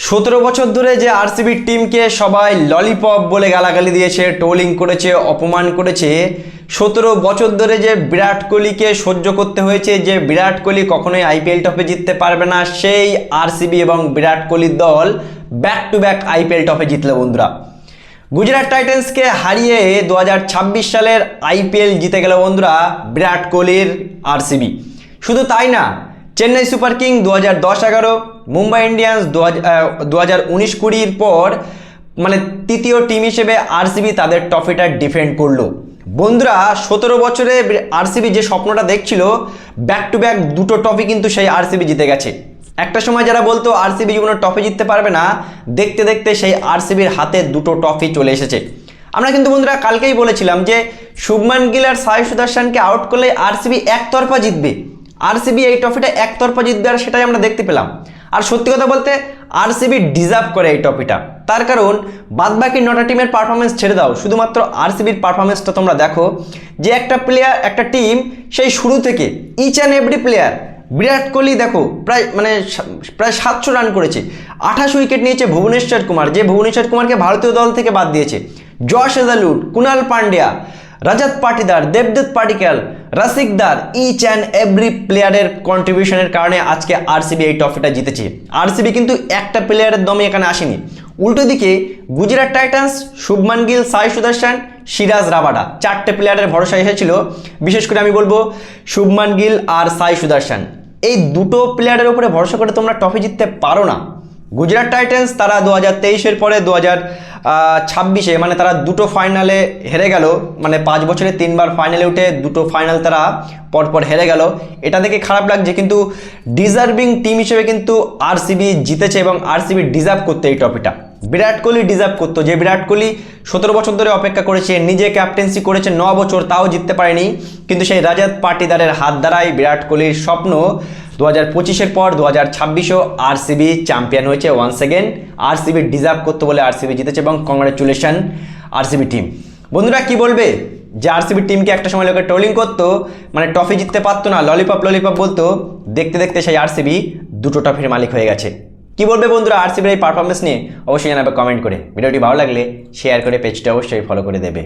17 বছর ধরে যে আরসিবি টিমকে সবাই ললিপপ বলে গালাগালি দিয়েছে, ট্রোলিং করেছে, অপমান করেছে, 17 বছর ধরে যে বিরাট কোহলিকে সহ্য করতে হয়েছে, যে বিরাট কোহলি কখনোই আইপিএল ট্রফি জিততে পারবে না, সেই আরসিবি এবং বিরাট কোহলির দল back to back IPL trophy জিতল বন্ধুরা। গুজরাট টাইটান্সকে হারিয়ে 2026 সালের আইপিএল জিতে গেল বন্ধুরা বিরাট কোহলির আরসিবি। শুধু তাই না, Chennai super king 2010-11, Mumbai Indians 2019-20 পর মানে তৃতীয় টিম হিসেবে আরসিবি তাদের ট্রফিটা ডিফেন্ড করলো। বন্ধুরা 17 বছরে আরসিবি যে স্বপ্নটা দেখছিল ব্যাক টু ব্যাক দুটো ট্রফি কিন্তু সেই আরসিবি জিতে গেছে। একটা সময় যারা বলতো আরসিবি জীবনে ট্রফি জিততে পারবে না, দেখতে দেখতে সেই আরসিবির হাতে দুটো ট্রফি চলে এসেছে। আমরা কিন্তু বন্ধুরা কালকেই বলেছিলাম যে শুভমান গিল আর সাই সুদর্শনকে আউট করলে আরসিবি একতরফা জিতবে, আরসিবি এই ট্রফিটা একতরফা জিতবে, আর সেটাই আমরা দেখতে পেলাম। আর সত্যি কথা বলতে আরসিবি ডিজার্ভ করে এই ট্রফিটা, তার কারণ বাদবাকি 9টা টিমের পারফরমেন্স ছেড়ে দাও, শুধুমাত্র আরসিবির পারফরমেন্সটা তোমরা দেখো। যে একটা প্লেয়ার, একটা টিম সেই শুরু থেকে each and every player, Virat Kohli দেখো প্রায় 700 রান করেছে, 28 উইকেট নিয়েছে ভুবনেশ্বর কুমার, যে ভুবনেশ্বর কুমারকে ভারতীয় দল থেকে বাদ দিয়েছে, জশ হেজালউড, কুনাল পান্ডিয়া, রজত পাটিদার, দেবদত্ত Padikkal, Rasikdar, each and every প্লেয়ারের কন্ট্রিবিউশনের কারণে আজকে আরসিবি এই ট্রফিটা জিতেছে। আরসিবি কিন্তু একটা প্লেয়ারের দমে এখানে আসেনি। উল্টো দিকে গুজরাট টাইটান্স, শুভমান গিল, সাই সুদর্শন, সিরাজ রাবাডা, 4টে প্লেয়ারের ভরসা এসেছিল। বিশেষ করে আমি বলবো শুভমান গিল আর সাই সুদর্শন, এই দুটো প্লেয়ারের উপরে ভরসা করে তোমরা ট্রফি জিততে পারো না। গুজরাট টাইটান্স তারা 2023-এর পরে 2026-এ মানে তারা দুটো ফাইনালে হেরে গেল, মানে 5 বছরে 3বার ফাইনালে উঠে দুটো ফাইনাল তারা পরপর হেরে গেল। এটা দেখে খারাপ লাগছে, কিন্তু ডিজার্ভিং টিম হিসেবে কিন্তু আরসিবি জিতেছে এবং আরসিবি ডিজার্ভ করতে এই ট্রফিটা। বিরাট কোহলি ডিজার্ভ করতো, যে বিরাট কোহলি 17 বছর ধরে অপেক্ষা করেছে, নিজে ক্যাপ্টেন্সি করেছে 9 বছর, তাও জিততে পারেনি। কিন্তু সেই রজত পাটিদারের হাত দ্বারাই বিরাট কোহলির স্বপ্ন 2025-এর পর 2026-ও আরসিবি চ্যাম্পিয়ন হয়েছে ওয়ান্স এগেন। আরসিবি ডিজার্ভ করতো বলে আরসিবি জিতেছে এবং কংগ্রাচুলেশন আরসিবি টিম। বন্ধুরা কি বলবে, যে আরসিবি টিমকে একটা সময় লোকে ট্রোলিং করতো, মানে ট্রফি জিততে পারতো না, ললিপপ ললিপপ বলতো, দেখতে দেখতে সেই আরসিবি দুটো ট্রফির মালিক হয়ে গেছে। কি বলবে বন্ধুরা আরসিবির এই পারফরমেন্স নিয়ে, অবশ্যই জানাবে কমেন্ট করে। ভিডিওটি ভালো লাগলে শেয়ার করে পেজটা অবশ্যই ফলো করে দেবে।